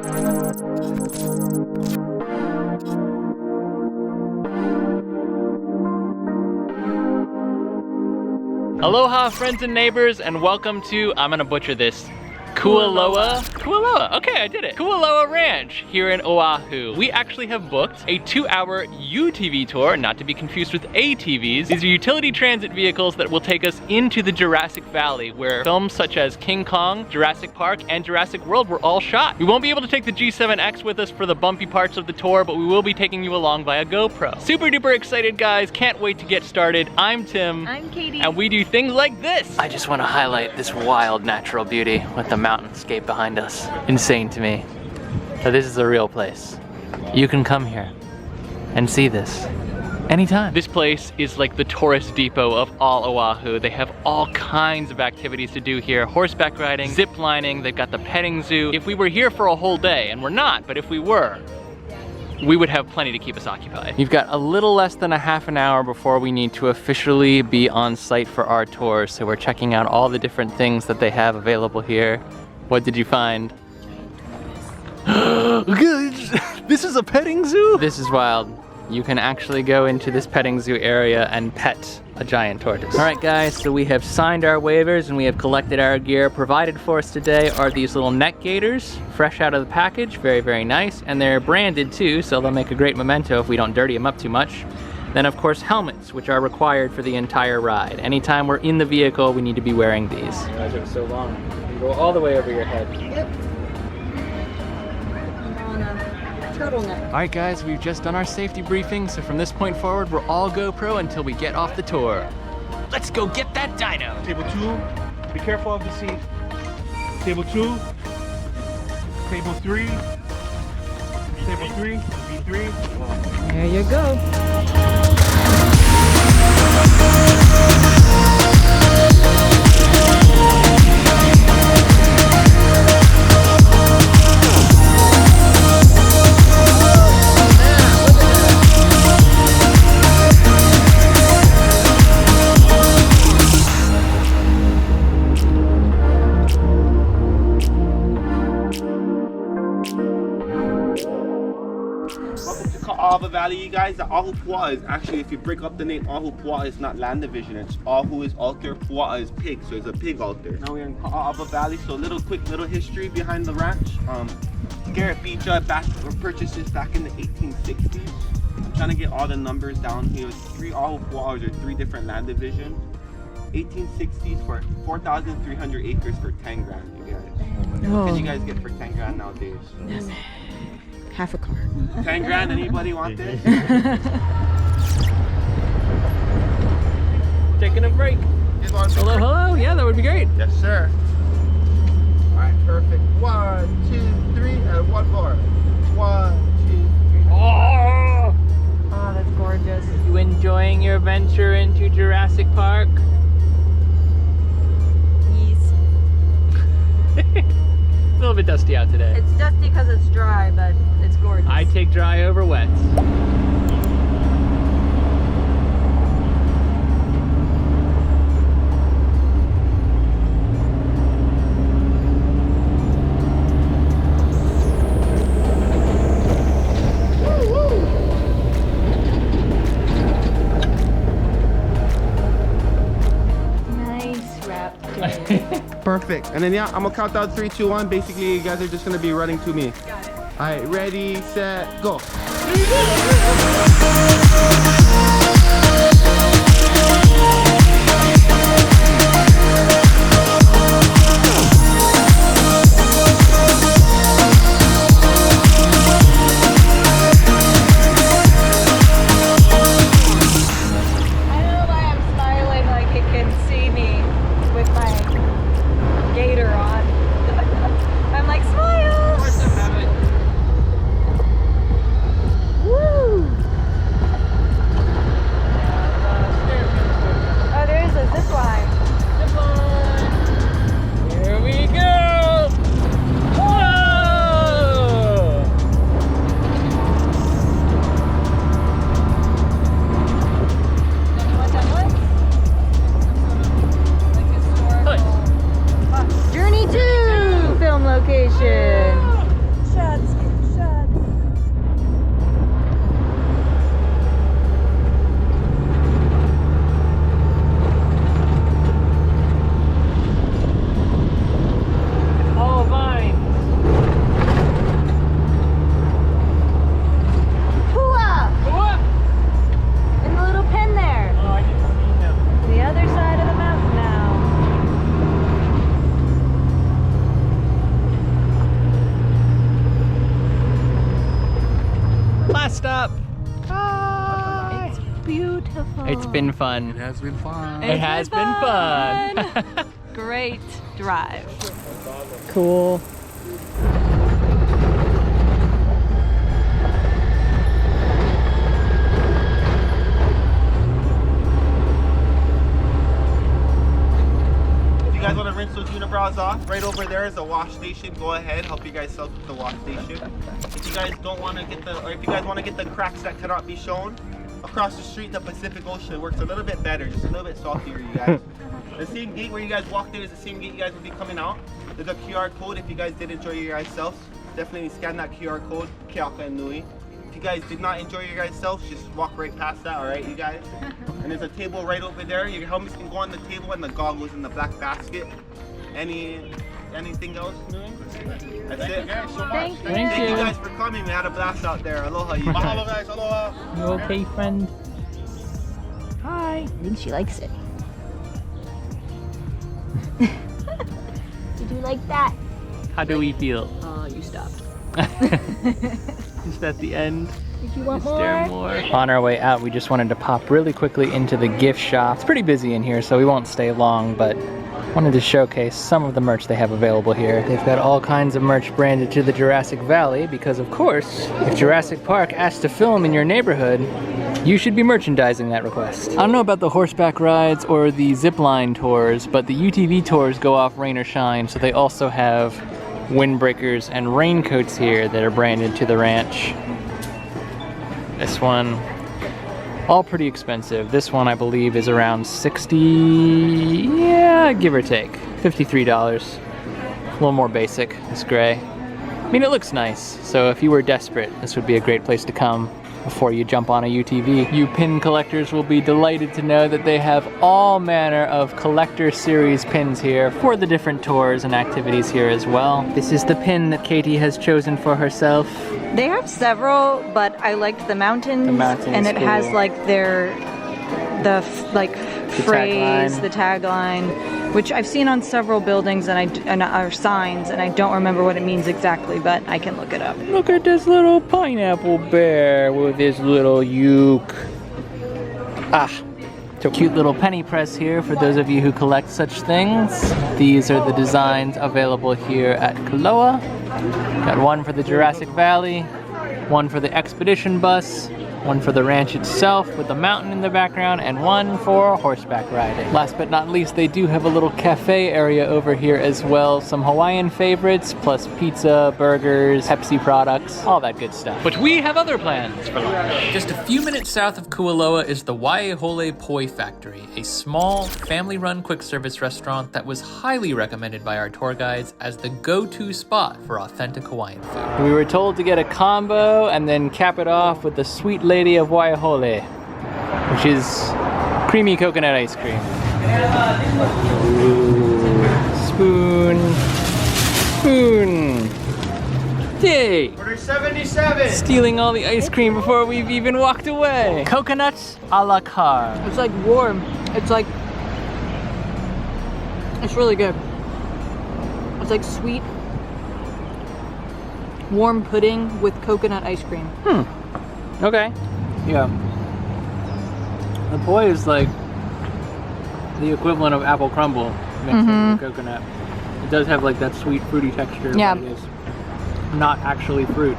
Aloha friends and neighbors, and welcome to, I'm gonna butcher this, Kualoa, okay, I did it. Kualoa Ranch here in Oahu. We actually have booked a 2-hour UTV tour, not to be confused with ATVs. These are utility transit vehicles that will take us into the Jurassic Valley, where films such as King Kong, Jurassic Park, and Jurassic World were all shot. We won't be able to take the G7X with us for the bumpy parts of the tour, but we will be taking you along via GoPro. Super duper excited, guys. Can't wait to get started. I'm Tim. I'm Katie. And we do things like this. I just want to highlight this wild natural beauty with the mountainscape behind us. Insane to me. So this is a real place. You can come here and see this anytime. This place is like the tourist depot of all Oahu. They have all kinds of activities to do here. Horseback riding, zip lining, they've got the petting zoo. If we were here for a whole day, and we're not, but if we were, we would have plenty to keep us occupied. We've got a little less than a half an hour before we need to officially be on site for our tour, so we're checking out all the different things that they have available here. What did you find? This is a petting zoo? This is wild. You can actually go into this petting zoo area and pet a giant tortoise. All right guys, so we have signed our waivers and we have collected our gear. Provided for us today are these little neck gaiters, fresh out of the package, very, very nice. And they're branded too, so they'll make a great memento if we don't dirty them up too much. Then of course helmets, which are required for the entire ride. Anytime we're in the vehicle, we need to be wearing these. You guys are so long. You go all the way over your head. Yep. On a turtleneck. All right guys, we've just done our safety briefing, so from this point forward, we're all GoPro until we get off the tour. Let's go get that dino. Table 2, be careful of the seat. Table 2, table 3, table 3, B3. There you go. Kualoa Valley, you guys. The Ahu Pua'a is actually, if you break up the name Ahu Pua'a, it's not land division. It's Ahu is altar, Pua'a is pig, so it's a pig altar. Now we're in Kualoa Valley, so quick little history behind the ranch. Garrett Beach purchased this back in the 1860s. I'm trying to get all the numbers down here. It's 3 Ahu Pua'as or 3 different land divisions. 1860s for 4,300 acres for 10 grand, you guys. What can you guys get for 10 grand nowadays? Half a car. 10 grand, anybody want this? Taking a break. Hello, hello, yeah, that would be great. Yes, sir. All right, perfect. 1, 2, 3, and one more. 1, 2, 3. Oh! Oh, that's gorgeous. Are you enjoying your venture into Jurassic Park? Yes. A little bit dusty out today. It's dusty because it's dry, but it's gorgeous. I take dry over wet. Nice Raptor. Perfect. And then yeah, I'm gonna count down 3, 2, 1. Basically, you guys are just gonna be running to me. Got it. All right, ready, set, go. last stop. Bye. It's beautiful. It's been fun. It has been fun. It has been fun. Great drive. Cool. If you guys want to rinse those unibrows off, right over there is a wash station. Go ahead, help you guys self with the wash station. If you guys don't want to get the, or if you guys want to get the cracks that cannot be shown, across the street, the Pacific Ocean works a little bit better, just a little bit saltier, you guys. The same gate where you guys walked in is the same gate you guys will be coming out. There's a QR code if you guys did enjoy your guys' selves. Definitely scan that QR code, Keaka and Nui. If you guys did not enjoy your guys' selves, just walk right past that, alright, you guys? And there's a table right over there. Your helmets can go on the table and the goggles in the black basket. Anything else, Nui? That's it. Thank you guys so much. Thank you. Thank Thank you you. guys for coming. We had a blast out there. Aloha, you guys. Mahalo guys, aloha. You okay, friend? Hi. I think she likes it. Did you like that? How do we feel? You stopped. Just at the end. Did you want Is there more? On our way out, we just wanted to pop really quickly into the gift shop. It's pretty busy in here, so we won't stay long, but wanted to showcase some of the merch they have available here. They've got all kinds of merch branded to the Jurassic Valley because, of course, if Jurassic Park asks to film in your neighborhood, you should be merchandising that request. I don't know about the horseback rides or the zipline tours, but the UTV tours go off rain or shine, so they also have windbreakers and raincoats here that are branded to the ranch. This one, all pretty expensive. This one I believe is around 60, yeah, give or take, $53. A little more basic, this gray. I mean, it looks nice, so if you were desperate, this would be a great place to come before you jump on a UTV. You pin collectors will be delighted to know that they have all manner of collector series pins here for the different tours and activities here as well. This is the pin that Katie has chosen for herself. They have several, but I liked the mountains. The mountains, and it has cool. like the phrase, tagline. the tagline, which I've seen on several buildings and our signs, and I don't remember what it means exactly, but I can look it up. Look at this little pineapple bear with his little uke. Ah, so cute little penny press here for those of you who collect such things. These are the designs available here at Kualoa. Got one for the Jurassic Valley, one for the expedition bus, one for the ranch itself with the mountain in the background, and one for horseback riding. Last but not least, they do have a little cafe area over here as well. Some Hawaiian favorites, plus pizza, burgers, Pepsi products, all that good stuff. But we have other plans for lunch. Just a few minutes south of Kualoa is the Waiahole Poi Factory, a small, family-run quick-service restaurant that was highly recommended by our tour guides as the go-to spot for authentic Hawaiian food. We were told to get a combo and then cap it off with the sweet Lady of Waiahole, which is creamy coconut ice cream. Ooh. Spoon. Yay! Order 77. Stealing all the ice cream before we've even walked away. Coconuts a la carte. It's like warm. It's really good. It's like sweet, warm pudding with coconut ice cream. Okay. Yeah. The poi is like the equivalent of apple crumble mixed with coconut. It does have like that sweet fruity texture, Yeah. but it is not actually fruit.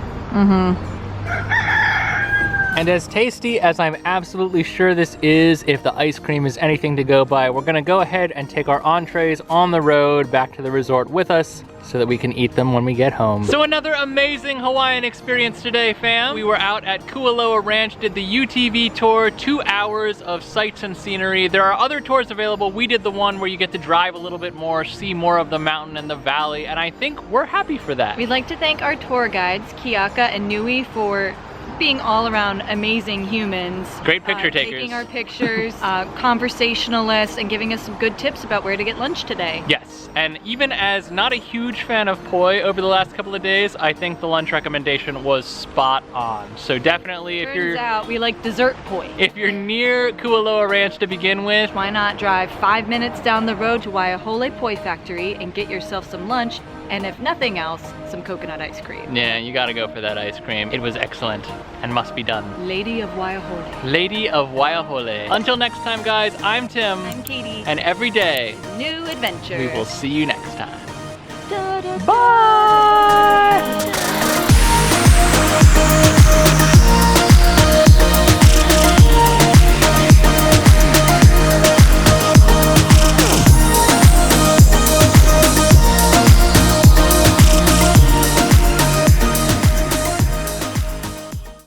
And as tasty as I'm absolutely sure this is, if the ice cream is anything to go by, we're gonna go ahead and take our entrees on the road back to the resort with us so that we can eat them when we get home. So another amazing Hawaiian experience today, fam. We were out at Kualoa Ranch, did the UTV tour, 2 hours of sights and scenery. There are other tours available. We did the one where you get to drive a little bit more, see more of the mountain and the valley, and I think we're happy for that. We'd like to thank our tour guides, Keaka and Nui, for being all around amazing humans. Great picture takers. Taking our pictures, conversationalists, and giving us some good tips about where to get lunch today. Yes, and even as not a huge fan of poi over the last couple of days, I think the lunch recommendation was spot on. So definitely Turns out we like dessert poi. if you're near Kualoa Ranch to begin with, Why not drive 5 minutes down the road to Waiahole Poi Factory and get yourself some lunch And if nothing else, some coconut ice cream. Yeah, you gotta go for that ice cream. It was excellent and must be done. Lady of Waiahole. Lady of Waiahole. Until next time, guys, I'm Tim. I'm Katie. And every day, New adventure. we will see you next time. Da, da, da. Bye!